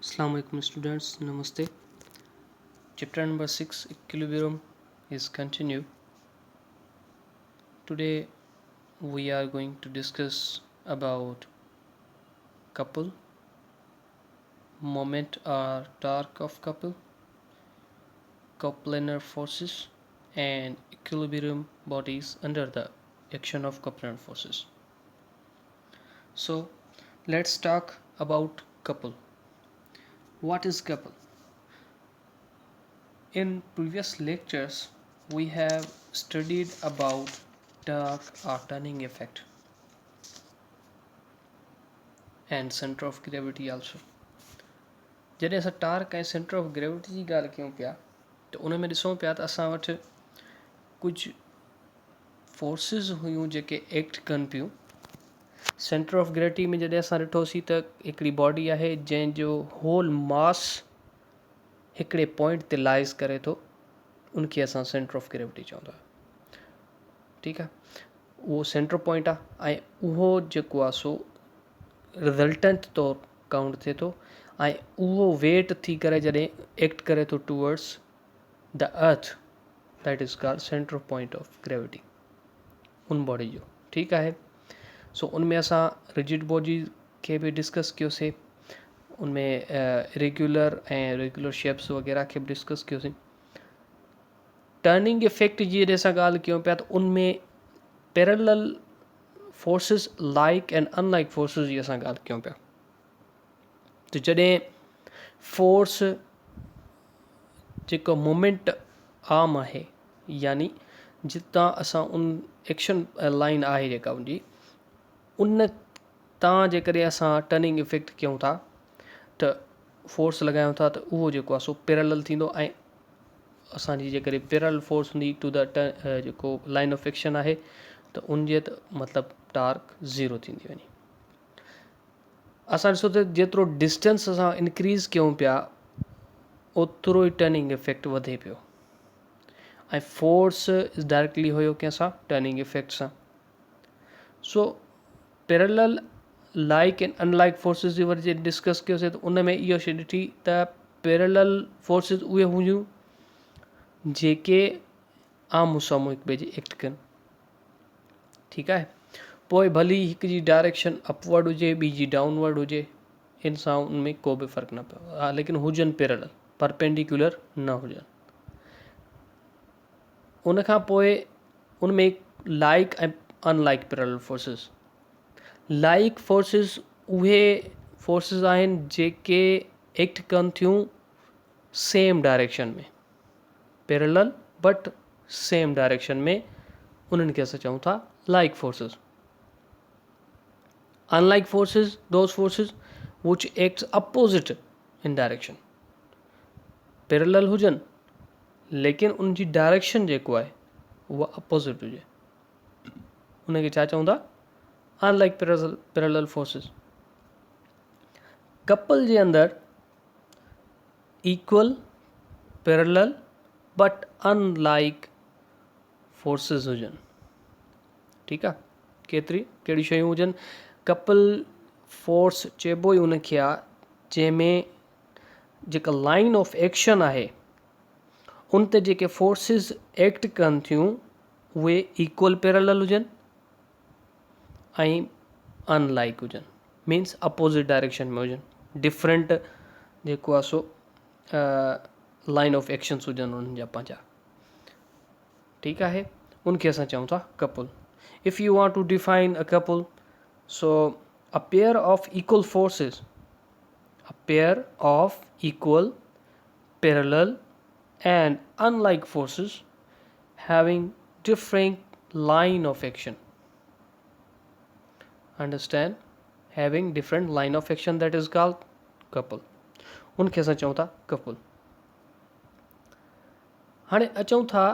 Assalamu alaikum students, namaste. Chapter number 6 equilibrium is continued. Today we are going to discuss about couple, moment or torque of couple, coplanar forces and equilibrium bodies under the action of coplanar forces. So let's talk about couple. What is couple? In previous lectures, we have studied about torque or turning effect and center of gravity also. जॾहिं असां torque ऐं centre of gravity G ॻाल्हि कयूं पिया त उन में ॾिसूं पिया त असां वटि कुझु फोर्सिस हुयूं जेके एक्ट कनि पियूं. सेंटर ऑफ ग्रेविटी में जॾहिं असां ॾिठोसीं त हिकिड़ी बॉडी आहे जंहिंजो होल मास हिकिड़े पॉइंट ते लाइज़ करे थो, उनखे असां सेंटर ऑफ ग्रेविटी चवंदा. ठीकु आहे, उहो सेंटर पॉइंट आहे ऐं उहो जेको आहे सो रिज़ल्टेंट तौरु काउंट थिए थो ऐं उहो वेट थी करे जॾहिं एक्ट करे थो towards the earth, that is called centre point of gravity उन बॉडी जो. ठीकु आहे, सो उनमें असां रिजिड बॉडी खे बि डिस्कस कयोसीं, उनमें रेगुलर ऐं रेगुलर शेप्स वग़ैरह खे बि डिस्कस कयोसीं. टर्निंग इफेक्ट जी जॾहिं असां ॻाल्हि कयूं पिया त उनमें parallel forces like and unlike forces जी असां ॻाल्हि कयूं पिया. त जॾहिं फोर्स जेको मोमेंट आर्म आहे, यानी जितां असां उन एक्शन लाइन आहे जेका उनजी, उन तां जेकॾहिं असां टर्निंग इफेक्ट कयूं था त फोर्स लॻायूं था त उहो जेको आहे सो पैरेलल थींदो ऐं असांजी जेकॾहिं पैरेलल फोर्स हूंदी टू द जेको लाइन ऑफ एक्शन आहे त उनजे त मतिलबु टार्क ज़ीरो थींदी वञे. असां ॾिसो त जेतिरो डिस्टेंस असां इंक्रीज़ कयूं पिया ओतिरो ई टर्निंग इफेक्ट वधे पियो ऐं फोर्स डायरेक्टली हुयो कंहिंसां, टर्निंग इफेक्ट सां. So parallel like and unlike forces जे वरी जे डिस्कस कयोसीं त उन में इहो शइ ॾिठी त पैरेलल फोर्सिस उहे हुयूं जेके आम्हूं साम्हूं हिक ॿिए जे एक्ट कनि. ठीकु आहे, पोइ भली हिक जी डायरेक्शन अपवर्ड हुजे, ॿी जी डाउनवर्ड हुजे, इन सां उनमें को बि फ़र्क़ु न पियो. हा, लेकिन हुजनि पैरेलल, परपेंडिकुलर न हुजनि. उन खां पोइ उनमें लाइक ऐं unlike parallel forces. Like forces उहे फोर्सिस आहिनि जेके एक्ट कनि थियूं सेम डायरेक्शन में, पैरेलल बट सेम डायरेक्शन में, उन्हनि खे असां चऊं था like forces. Unlike forces, those forces which acts opposite in direction. Parallel हुजनि लेकिन उनजी डायरेक्शन जेको आहे उहा अपोजिट हुजे, उनखे छा चऊं था, अनलाइक पैरेलल फोर्सिस. कपल जे अंदरि equal, parallel but unlike forces हुजनि. ठीकु आहे, कहिड़ी शयूं हुजनि. कपल फोर्स चइबो ई उनखे आहे जंहिंमें जेका लाइन ऑफ एक्शन आहे उन ते जेके फोर्सिस एक्ट कनि थियूं उहे इक्वल पैरेलल हुजनि ऐं अनलाइक हुजनि, मीन्स अपोज़िट डायरेक्शन में हुजनि, डिफरेंट जेको आहे सो लाइन ऑफ एक्शन्स हुजनि उन्हनि जा पंहिंजा. ठीकु आहे, उनखे असां चऊं था couple. If you want to define a couple, so a pair of equal forces, a pair of equal, parallel and unlike forces having different line of action. Understand? Having different line of action, that is called couple. उनखे असां चऊं था couple. हाणे अचूं था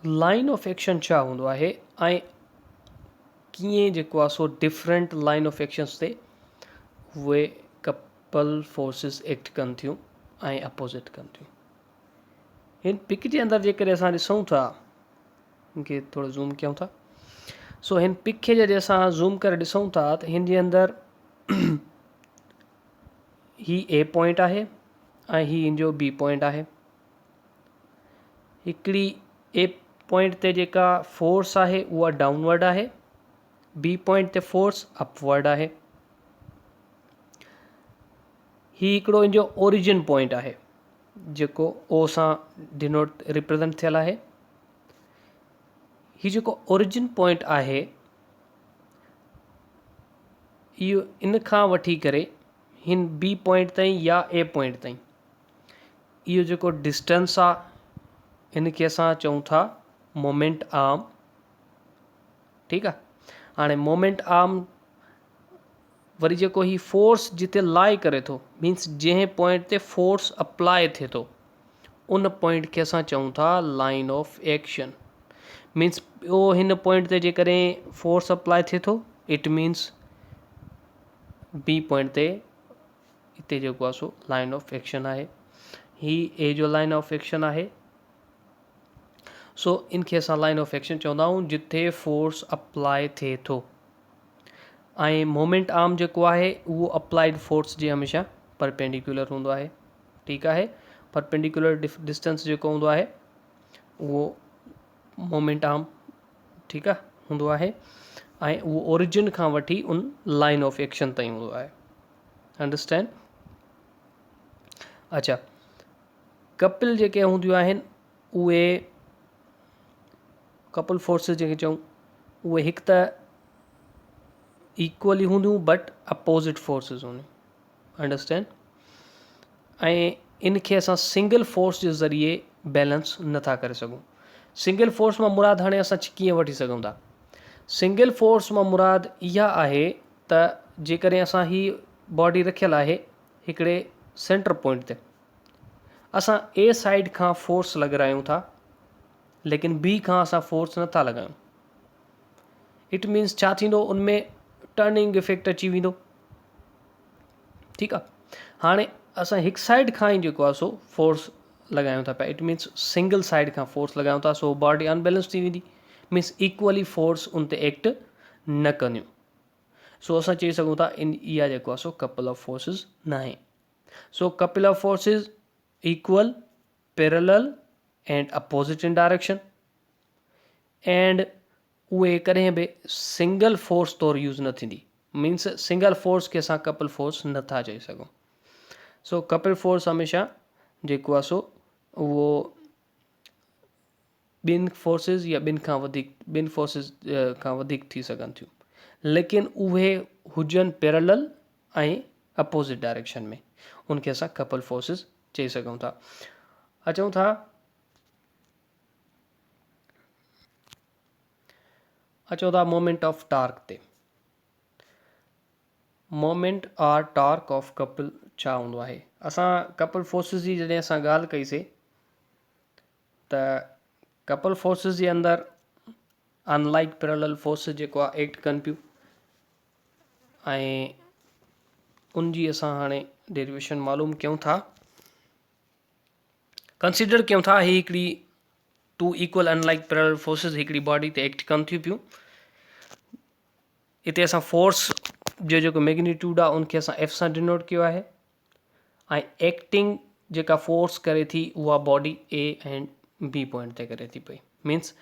line of action छा हूंदो आहे ऐं कीअं जेको आहे so different line of actions ते उहे कपल फोर्सिस एक्ट कनि थियूं ऐं अपोज़िट कनि थियूं. हिन पिक जे अंदरि जेकॾहिं असां ॾिसूं था, हिनखे थोरो ज़ूम कयूं था. सो हिन पिक खे जॾहिं असां ज़ूम करे ॾिसूं था त हिन जे अंदरि ही ए पॉइंट आहे ऐं ही इन जो बी पॉइंट आहे। हिकिड़ी ए पॉइंट ते जेका फोर्स आहे उहा डाउनवर्ड आहे, बी पॉइंट ते फोर्स अपवर्ड आहे। ही हिकिड़ो इन जो ओरिजिन पॉइंट आहे जेको ओ सां डिनोट रिप्रेज़ेंट थियल आहे। ही जेको ओरिजिन पॉइंट आहे इहो इन खां वठी करे हिन बी पॉइंट ताईं या ए पॉइंट ताईं इहो जेको डिस्टेंस आहे इन खे असां चऊं था मोमेंट आर्म। ठीकु आहे। हाणे मोमेंट आर्म वरी जेको ही फोर्स जिते लाई करे थो, मीन्स जंहिं पॉइंट ते फोर्स अप्लाई थिए थो उन पॉइंट खे असां चऊं था लाइन ऑफ एक्शन। मीन्स ॿियो हिन पॉइंट ते जेकॾहिं फोर्स अप्लाई थिए थो इट मीन्स बी पॉइंट ते हिते जेको आहे सो लाइन ऑफ एक्शन आहे। ही ए जो लाइन ऑफ एक्शन आहे। सो इन खे असां लाइन ऑफ एक्शन चवंदा आहियूं जिथे फोर्स अप्लाई थिए थो। ऐं मोमेंट आर्म जेको आहे उहो अप्लाइड फोर्स जे हमेशह परपेंडिकुलर हूंदो आहे। ठीकु आहे। परपेंडिकुलर डिस्टेंस जेको हूंदो आहे उहो मोमेंट आर्म ठीकु आहे हूंदो आहे ऐं उहो ओरिजिन खां वठी उन लाइन ऑफ एक्शन ताईं हूंदो आहे। अंडरस्टैंड। अच्छा, कपिल जेके हूंदियूं आहिनि उहे कपल फोर्सिस जेके चऊं उहे हिकु त इक्वली हूंदियूं बट अपोज़िट फोर्सिस हूंदियूं। अंडरस्टैंड। ऐं इन खे असां सिंगल फोर्स जे ज़रिए बैलेंस नथा करे सघूं। सिंगल फोर्स मां मुराद हाणे असां कीअं वठी सघूं था? सिंगल फोर्स मां मुराद इहा आहे त जेकॾहिं असां ही बॉडी रखियल आहे हिकिड़े सेंटर पॉइंट ते, असां ए साइड खां फोर्स लॻारायूं था लेकिन बी खां असां फोर्स नथा लॻायूं। इट मीन्स छा थींदो, उनमें टर्निंग इफेक्ट अची वेंदो। ठीकु आहे। हाणे असां हिकु साइड खां ई जेको आहे सो फोर्स लॻायूं था पिया, इट मीन्स सिंगल साइड खां फोर्स लॻायूं था, सो बॉडी अनबैलेंस थी वेंदी। मीन्स इक्वली फोर्स उन ते एक्ट न कंदियूं। सो असां चई सघूं था इहा जेको आहे सो कपल ऑफ फोर्सिस न आहे। So couple of forces equal, parallel and opposite in direction and उहे कॾहिं बि सिंगल फोर्स तौरु यूज़ न थींदी। मीन्स सिंगल फोर्स खे असां कपल फोर्स नथा चई सघूं। सो कपल फोर्स हमेशह जेको आहे सो उहो ॿिनि फोर्सिस या ॿिनि फोर्सिस खां वधीक थी सघनि थियूं, लेकिन उहे हुजनि पैरेलल ऐं अपोज़िट डायरेक्शन में, उनखे असां कपल फोर्सिस चई सघूं था। अचूं था मोमेंट ऑफ टार्क ते। Moment or torque of couple छा हूंदो आहे? असां कपल फोर्सिस जी जॾहिं असां ॻाल्हि कईसीं त कपल फोर्सिस जे अंदरि अनलाइक पैरेलल फोर्सिस जेको आहे एक्ट कनि पियूं ऐं उनजी असां हाणे डेरिवेशन मालूम कयूं था, कंसिडर कयूं था ही हिकिड़ी two equal unlike parallel forces हिकिड़ी बॉडी ते एक्ट कनि थियूं पियूं। हिते असां फोर्स जो जेको मैग्नीट्यूड आहे उनखे असां एफ सां डिनोट कयो आहे ऐं एक्टिंग जेका फोर्स करे थी उहा body A and B point ते करे थी पई। मीन्स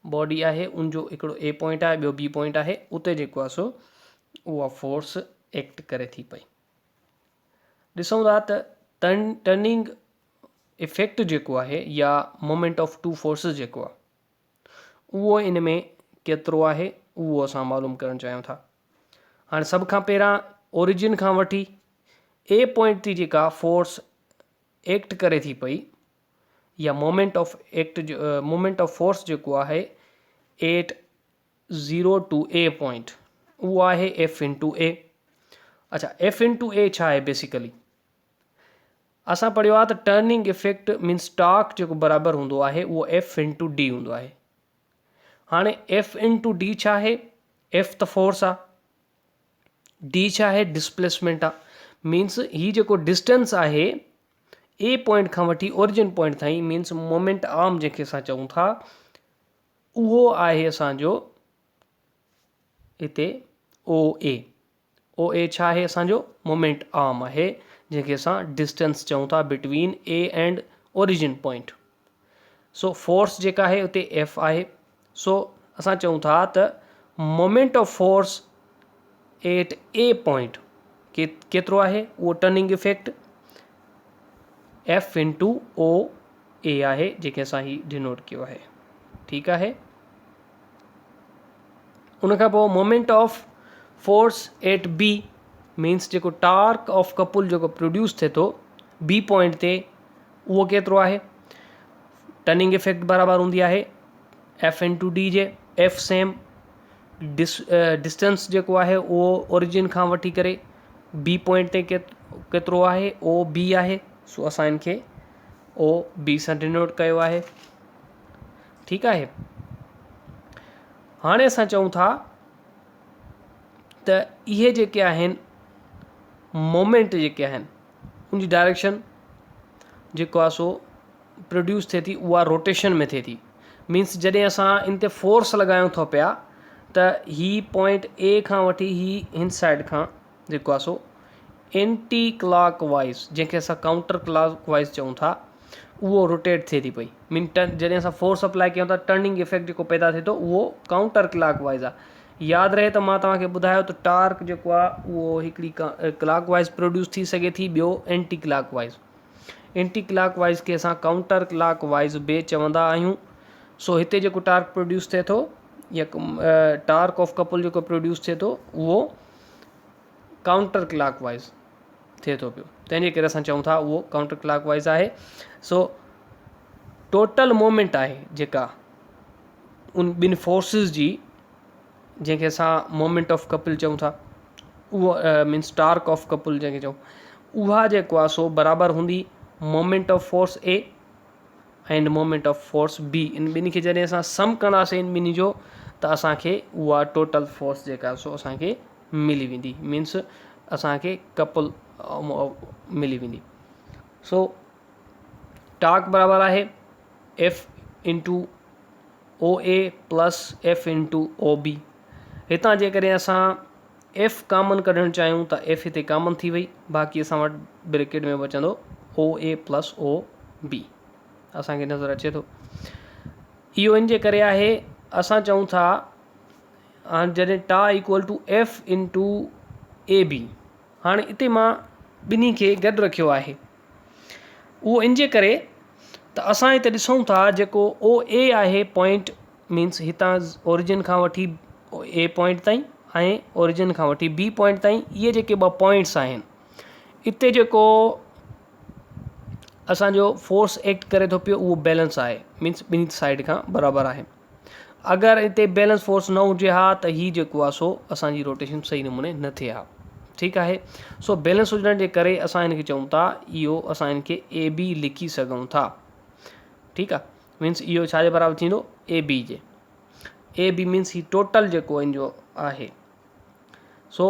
बॉडी आहे उनजो हिकिड़ो ए पॉइंट आहे, ॿियो बी पॉइंट आहे, उते जेको आहे सो उहा फोर्स एक्ट करे थी पई। ॾिसूं था त टर्निंग इफेक्ट जेको आहे या मोमेंट ऑफ टू फोर्सिस जेको आहे उहो इन में केतिरो आहे उहो असां मालूम करणु चाहियूं था। हाणे सभ खां पहिरां ओरिजिन खां वठी ए पॉइंट ते जेका फोर्स एक्ट करे थी पई या मोमेंट ऑफ फोर्स जेको आहे एट 0 टू ए पॉइंट उहो आहे एफ इंटू ए। अच्छा, एफ इंटू ए छा आहे? बेसिकली असां पढ़ियो आहे त टर्निंग इफेक्ट मीन्स टॉर्क जेको बराबरि हूंदो आहे उहो एफ इंटू डी हूंदो आहे। हाणे एफ इंटू डी छा आहे? एफ त फोर्स आहे, डी छा आहे? डिस्प्लेसमेंट आहे। मीन्स ही जेको डिस्टेंस आहे ए पॉइंट खां वठी ओरिजिन पॉइंट ताईं, मीन्स मोमेंट आर्म जंहिंखे असां चऊं था, उहो आहे असांजो हिते ओ ए। ओ ए छा आहे असांजो मोमेंट आर्म आहे जंहिंखे असां डिस्टेंस चऊं था between A and origin point. So force जेका आहे उते एफ आहे। सो असां चऊं था त moment of force at a point केतिरो आहे, उहो turning effect F into O A आहे जेके असां ही डिनोट कयो आहे। ठीकु आहे। उन खां पोइ moment of force at B means जेको टार्क ऑफ कपुल जेको प्रोड्यूस थिए थो बी पॉइंट ते उहो केतिरो आहे। टर्निंग इफेक्ट बराबरि हूंदी आहे F into D J. F same distance जेको आहे उहो ओरिजिन खां वठी करे बी पॉइंट ते केतिरो आहे, ओ बी आहे। सो असां इनखे ओ बी सां डिनोट कयो आहे। ठीकु आहे। हाणे असां चऊं था त इहे जेके आहिनि मोमेंट जेके आहिनि उनजी डायरेक्शन जेको आहे सो प्रोड्यूस थिए थी उहा रोटेशन में थिए थी। मीन्स जॾहिं असां इन ते फोर्स लॻायूं था पिया त ही पॉइंट ए खां वठी ही हिन साइड खां जेको आहे सो एंटी क्लॉक वाइज़ जंहिंखे असां काउंटर क्लॉक वाइज़ चऊं था उहो रोटेट थिए थी पई। मीन जॾहिं असां फोर्स अप्लाई कयूं था टर्निंग इफेक्ट जेको पैदा थिए थो उहो काउंटर क्लॉक वाइज़ आहे। यादि रहे त मां तव्हांखे ॿुधायो त टार्क जेको आहे उहो हिकिड़ी क्लॉक वाइज़ प्रोड्यूस थी सघे थी, ॿियो anti clock wise. Anti clock wise खे असां काउंटर क्लॉक वाइज़ बि चवंदा आहियूं। सो हिते जेको टार्क प्रोड्यूस थिए थो या टार्क ऑफ कपुल जेको प्रोड्यूस थिए थो उहो काउंटर क्लॉक वाइज़ थिए थो पियो, तंहिंजे करे असां चऊं था उहो काउंटर क्लॉक वाइज़ आहे। सो टोटल मोमेंट आहे जेका उन ॿिनि फोर्सिस जी जंहिंखे असां मोमेंट ऑफ कपुल चऊं था उहो मीन्स टार्क ऑफ कपुल जंहिंखे चऊं उहा जेको आहे सो बराबरि हूंदी moment of force A and moment of force B. इन ॿिन्ही खे जॾहिं असां सम कंदासीं इन ॿिन्ही जो त असांखे उहा टोटल फोर्स जेका सो असांखे मिली वेंदी। मीन्स असांखे कपुल मिली वेंदी। सो टार्क बराबरि आहे F into O A plus F into O B. हितां जे करे असां एफ कॉमन कढणु चाहियूं त एफ हिते कॉमन थी वई, बाक़ी असां वटि ब्रेकेट में बचंदो ओ ए प्लस ओ बी। असांखे नज़र अचे थो इहो इन जे करे आहे असां चऊं था हाणे जॾहिं टा equal to F into A B. हाणे हिते मां ॿिन्ही खे गॾु रखियो आहे, उहो इन जे करे त असां हिते ॾिसूं था जेको ओ ए आहे पॉइंट मीन्स हितां ओरिजिन खां वठी ए पॉइंट ताईं ऐं ओरिजिन खां वठी बी पॉइंट ताईं इहे जेके ॿ पॉइंट्स आहिनि हिते जेको असांजो फोर्स एक्ट करे थो पियो उहो बैलेंस आहे। मीन्स ॿिन्ही साइड खां बराबरि आहे। अगरि हिते बैलेंस फोर्स न हुजे हा त हीउ जेको आहे सो असांजी रोटेशन सही नमूने न थिए हा। ठीकु आहे। सो बैलेंस हुजण जे करे असां हिनखे चऊं था इहो असां हिनखे ए बी लिखी सघूं था। ठीकु आहे। मीन्स इहो छाजे बराबरि थींदो ए बी जे। ए बी मीन्स ही टोटल जेको इन जो आहे। So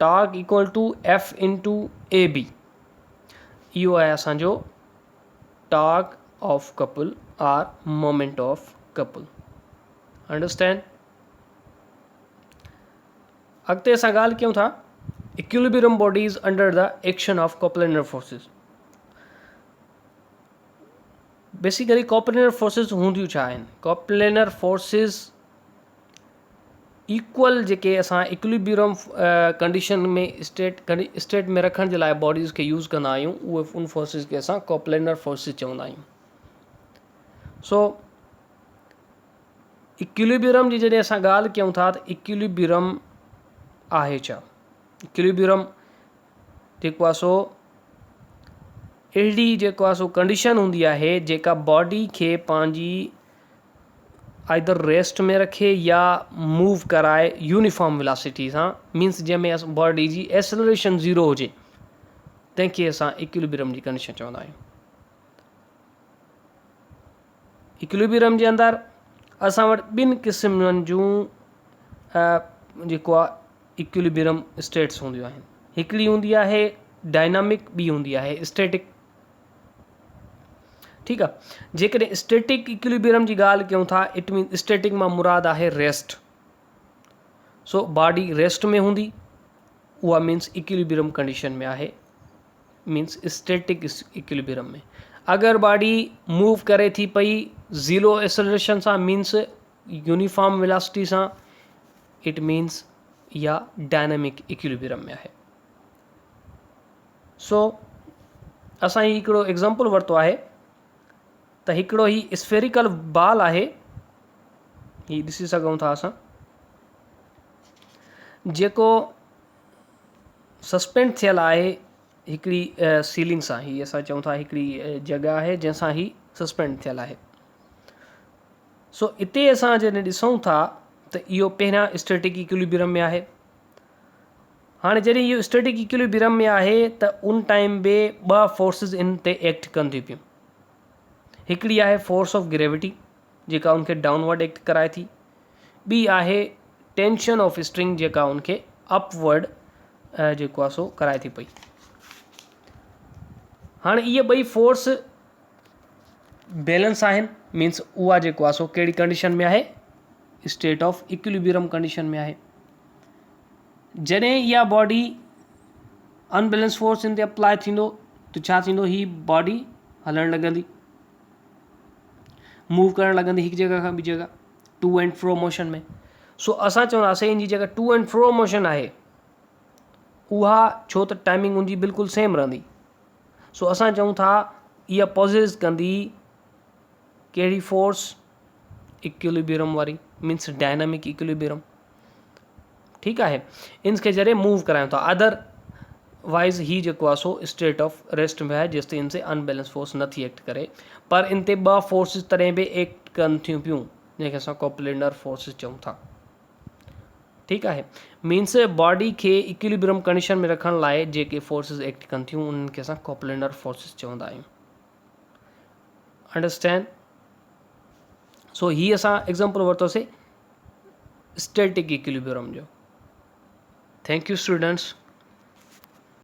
torque equal to F into A B इहो आहे असांजो torque of couple or moment of couple. Understand. अॻिते असां ॻाल्हि कयूं था equilibrium bodies under the action of coplanar forces. Basically coplanar forces हूंदियूं छा आहिनि। कोप्लेनर फोर्सिस इक्वल जेके असां इक्विलिब्रियम कंडीशन में स्टेट में रखण जे लाइ बॉडीज़ खे यूज़ कंदा आहियूं उहे उन फोर्सिस खे असां कोप्लेनर फोर्सिस चवंदा आहियूं। सो इक्विलिब्रियम जी जॾहिं असां ॻाल्हि कयूं था त इक्विलिब्रियम आहे छा। इक्विलिब्रियम जेको आहे सो अहिड़ी जेको आहे सो कंडीशन हूंदी आहे जेका बॉडी खे पंहिंजी आइदर रेस्ट में रखे या मूव कराए यूनिफॉर्म वेलोसिटी सां। मीन्स जंहिंमें बॉडी जी एक्सेलरेशन ज़ीरो हुजे तंहिंखे असां इक्विलिब्रियम जी कंडीशन चवंदा आहियूं। इक्विलिब्रियम जे अंदरि असां वटि ॿिनि क़िस्मनि जूं जेको आहे इक्विलिब्रियम स्टेट्स हूंदियूं आहिनि। हिकिड़ी हूंदी आहे डायनामिक, ॿी हूंदी आहे स्टैटिक। ठीकु आहे। जेकॾहिं स्टैटिक इक्विलिब्रियम जी ॻाल्हि कयूं था इट मीन स्टैटिक मां मुराद आहे रेस्ट। सो बॉडी रेस्ट में हूंदी उहा मीन्स इक्विलिब्रियम कंडीशन में आहे, मीन्स स्टैटिक इक्विलिब्रियम में। अगरि बॉडी मूव करे थी पई ज़ीरो एक्सेलरेशन सां, मीन्स यूनिफॉर्म वेलोसिटी सां, इट मीन्स या डायनामिक इक्विलिब्रियम में आहे। सो असां ही हिकिड़ो एग्ज़ाम्पल वरितो आहे त हिकिड़ो ही स्फेरिकल बॉल आहे, ही ॾिसी सघूं था असां, जेको सस्पेंड थियल आहे हिकिड़ी सीलिंग सां। ही असां चऊं था हिकिड़ी जॻह आहे जंहिंसां ही सस्पेंड थियल आहे। सो इते असां जॾहिं ॾिसूं था त इहो पहिरियां स्टैटिक इक्विलिब्रियम में आहे। हाणे जॾहिं इहो स्टैटिक इक्विलिब्रियम में आहे त उन टाइम बि ॿ फोर्सिस इन ते एक्ट कनि थियूं पियूं। हिकिड़ी आहे फोर्स ऑफ ग्रेविटी जेका उनखे डाउनवर्ड एक्ट कराए थी, ॿी आहे टेंशन ऑफ स्ट्रिंग जेका उनखे अपवर्ड जेको आहे सो कराए थी पई। हाणे इहे ॿई फोर्स बैलेंस आहिनि, मीन्स उहा जेको आहे सो कहिड़ी कंडीशन में आहे, स्टेट ऑफ इक्विलिब्रियम कंडीशन में आहे। जॾहिं इहा बॉडी अनबैलेंस फोर्स इन ते अप्लाई थींदो त छा थींदो, ही बॉडी हलणु लॻंदी, मूव करणु लॻंदी हिकु जॻह खां ॿी जॻह, टू एंड फ्रो मोशन में। सो असां चवंदासीं इन जी जेका टू एंड फ्रो मोशन आहे उहा, छो त टाइमिंग उनजी बिल्कुलु सेम रहंदी, सो असां चऊं था इहा पॉज़िस कंदी कहिड़ी फोर्स, इक्विलिब्रियम वारी, मीन्स डायनामिक इक्विलिब्रियम। ठीकु आहे, इनखे जॾहिं मूव करायूं था, अदरवाइज़ ही जेको आहे सो स्टेट ऑफ रेस्ट में आहे जेसि ताईं इनसे अनबैलेंस फोर्स नथी एक्ट करे। पर इन ते ॿ फोर्सिस तॾहिं बि एक्ट कनि थियूं पियूं जंहिंखे असां कोप्लेनर फोर्सिस चऊं था। ठीकु आहे, मीन्स बॉडी खे इक्विलिब्रियम कंडीशन में रखण लाइ जेके फोर्सिस एक्ट कनि थियूं उन्हनि खे असां कोप्लेनर फोर्सिस चवंदा आहियूं। अंडरस्टैंड? सो ही असां एग्ज़ाम्पल वरितोसीं स्टैटिक इक्विलिब्रियम जो। Thank U students.